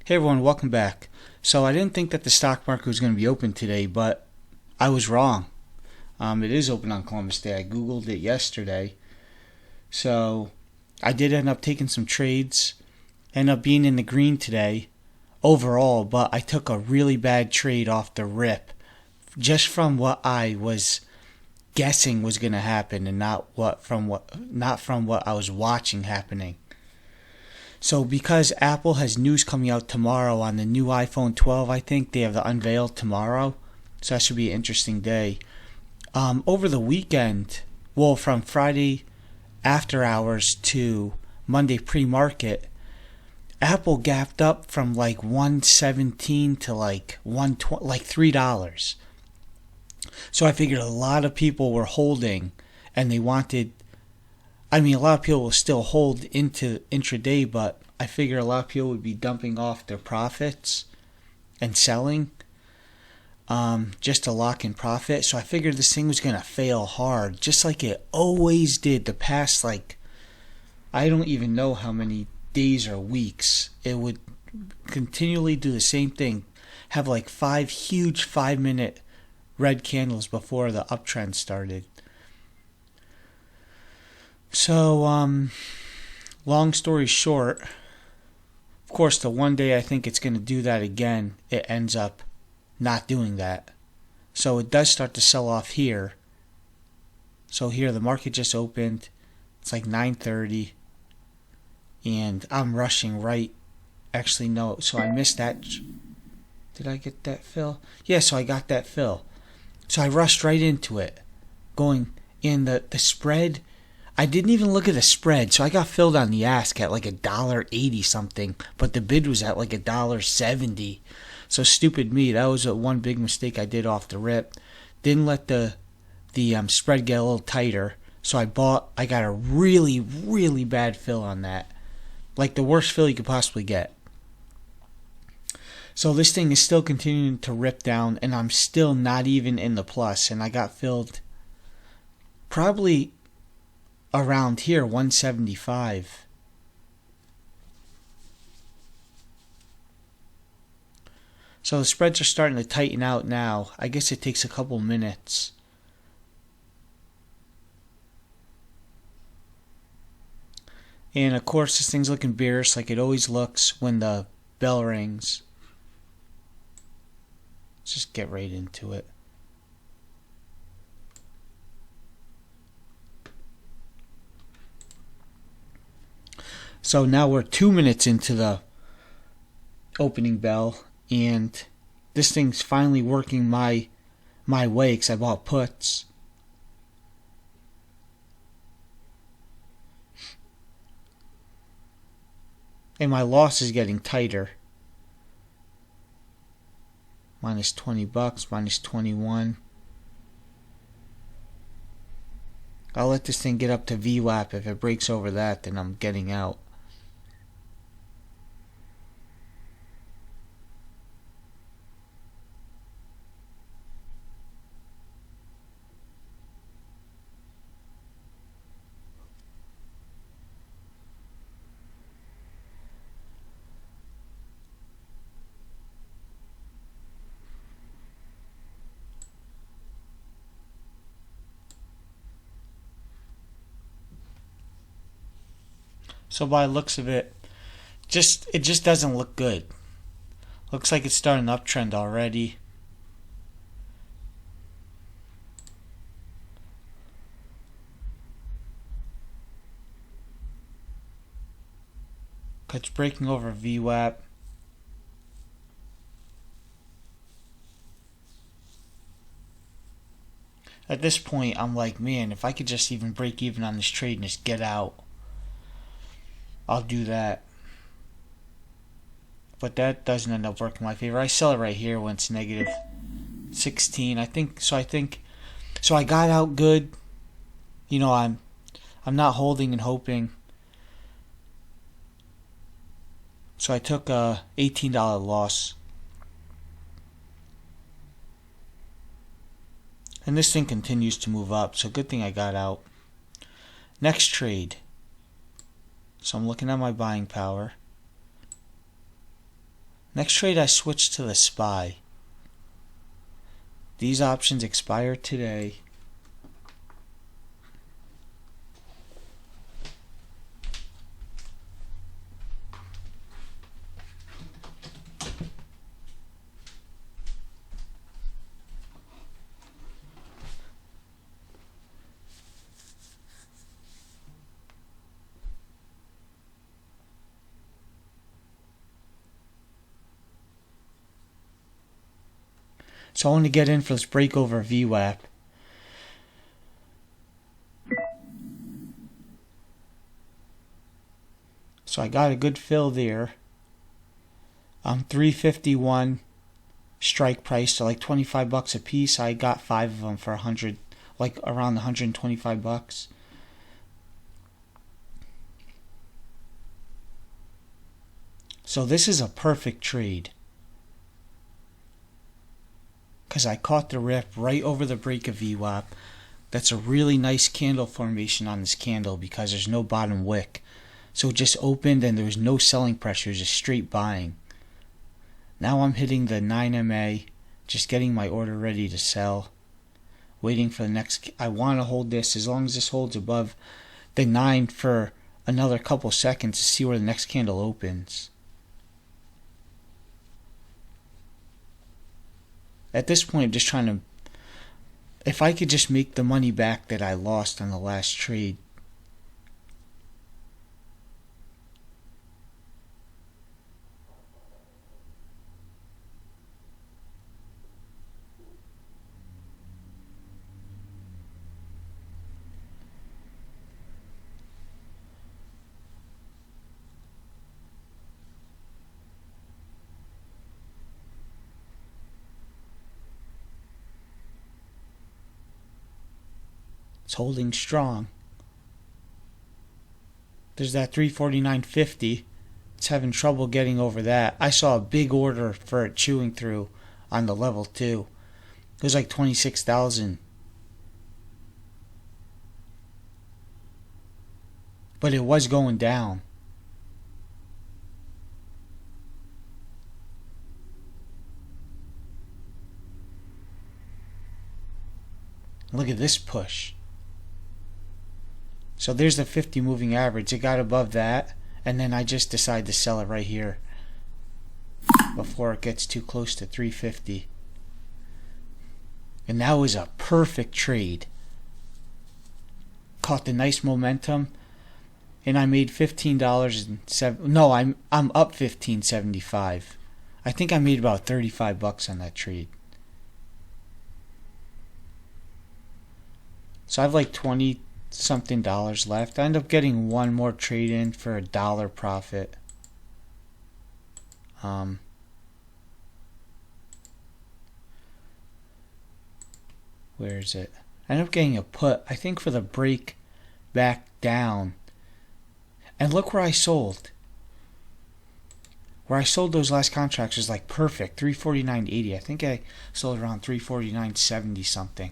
Hey everyone, welcome back. So I didn't think that the stock market was going to be open today, but I was wrong. It is open on Columbus Day. I googled it yesterday. So I did end up taking some trades. End up being in the green today overall, but I took a really bad trade off the rip just from what I was guessing was going to happen and not from what I was watching happening. So because Apple has news coming out tomorrow on the new iPhone 12, I think they have the unveil tomorrow. So that should be an interesting day. Over the weekend, well, from Friday after hours to Monday pre-market, Apple gapped up from like 117 to like 120, like $3. So I figured a lot of people were holding, and they wanted. I mean, a lot of people will still hold into intraday, but I figure a lot of people would be dumping off their profits and selling just to lock in profit. So I figured this thing was going to fail hard, just like it always did the past, like, I don't even know how many days or weeks. It would continually do the same thing, have like 5 huge 5-minute red candles before the uptrend started. So, long story short, of course, the one day I think it's going to do that again, it ends up not doing that. So it does start to sell off here. So here the market just opened. It's like 9:30, and I'm rushing right. Actually, no. So I missed that. Did I get that fill? Yeah, so I got that fill. So I rushed right into it, going in the spread. I didn't even look at the spread, so I got filled on the ask at like $1.80 something, but the bid was at like $1.70. So stupid me. That was one big mistake I did off the rip. Didn't let the spread get a little tighter, so I got a really, really bad fill on that. Like the worst fill you could possibly get. So this thing is still continuing to rip down, and I'm still not even in the plus, and I got filled probably around here, 175. So the spreads are starting to tighten out now. I guess it takes a couple minutes. And of course this thing's looking bearish like it always looks when the bell rings. Let's just get right into it. So now we're 2 minutes into the opening bell, and this thing's finally working my way because I bought puts. And my loss is getting tighter. Minus $20, minus 21. I'll let this thing get up to VWAP. If it breaks over that, then I'm getting out. So by the looks of it, it just doesn't look good. Looks like it's starting an uptrend already. It's breaking over VWAP. At this point, I'm like, man, if I could just even break even on this trade and just get out, I'll do that. But that doesn't end up working in my favor. I sell it right here when it's negative 16. I think so. I got out good. You know, I'm not holding and hoping. So I took a $18 loss. And this thing continues to move up, so good thing I got out. Next trade. So I'm looking at my buying power. Next trade I switched to the SPY. These options expire today. So I want to get in for this breakover VWAP. So I got a good fill there. 351 strike price, so like 25 bucks a piece. I got 5 of them for 100, like around 125 bucks. So this is a perfect trade, because I caught the rip right over the break of VWAP. That's a really nice candle formation on this candle because there's no bottom wick. So it just opened and there was no selling pressure, just straight buying. Now I'm hitting the 9MA, just getting my order ready to sell. Waiting for the next, I want to hold this as long as this holds above the 9 for another couple seconds to see where the next candle opens. At this point, I'm just trying to, if I could just make the money back that I lost on the last trade. It's holding strong. There's that 349.50. It's having trouble getting over that. I saw a big order for it chewing through on the level 2. It was like 26,000. But it was going down. Look at this push. So there's the 50 moving average. It got above that, and then I just decided to sell it right here before it gets too close to 350. And that was a perfect trade. Caught the nice momentum, and I made $15.07. No, I'm up $15.75. I think I made about 35 bucks on that trade. So I have like 20 something dollars left. I end up getting one more trade in for $1 profit. Where is it? I end up getting a put, I think, for the break back down. And look where I sold. Where I sold those last contracts was like perfect, 349.80. I think I sold around 349.70 something.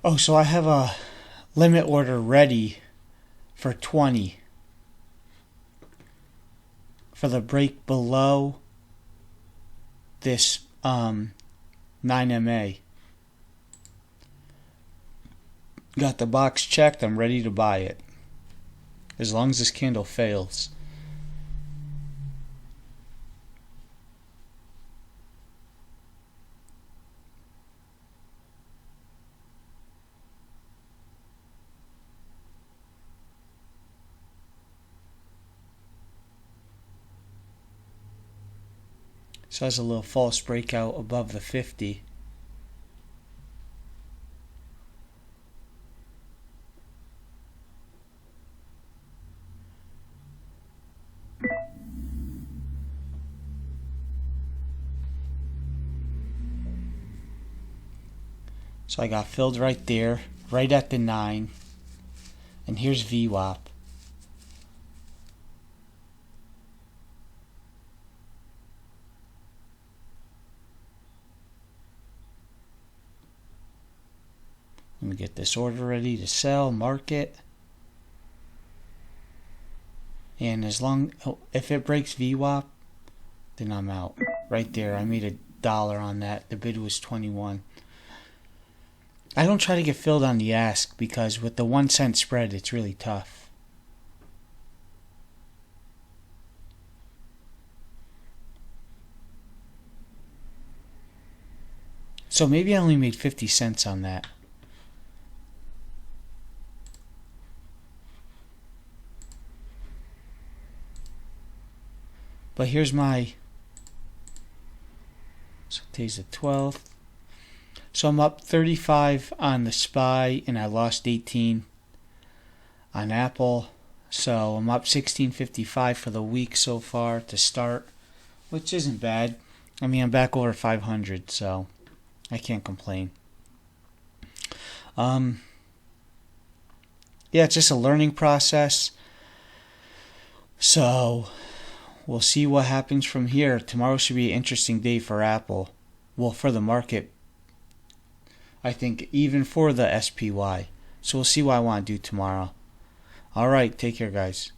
Oh, so I have a limit order ready for 20 for the break below this 9MA. Got the box checked. I'm ready to buy it as long as this candle fails. So that's a little false breakout above the 50. So I got filled right there, right at the 9. And here's VWAP. Let me get this order ready to sell, market. And if it breaks VWAP, then I'm out. Right there, I made $1 on that. The bid was 21. I don't try to get filled on the ask because with the 1 cent spread, it's really tough. So maybe I only made 50 cents on that. But here's my, so today's the 12th. So I'm up 35 on the SPY and I lost 18 on Apple. So I'm up 16.55 for the week so far to start, which isn't bad. I mean, I'm back over 500, so I can't complain. Yeah, it's just a learning process. So we'll see what happens from here. Tomorrow should be an interesting day for Apple. Well, for the market, I think, even for the SPY. So we'll see what I want to do tomorrow. Alright, take care, guys.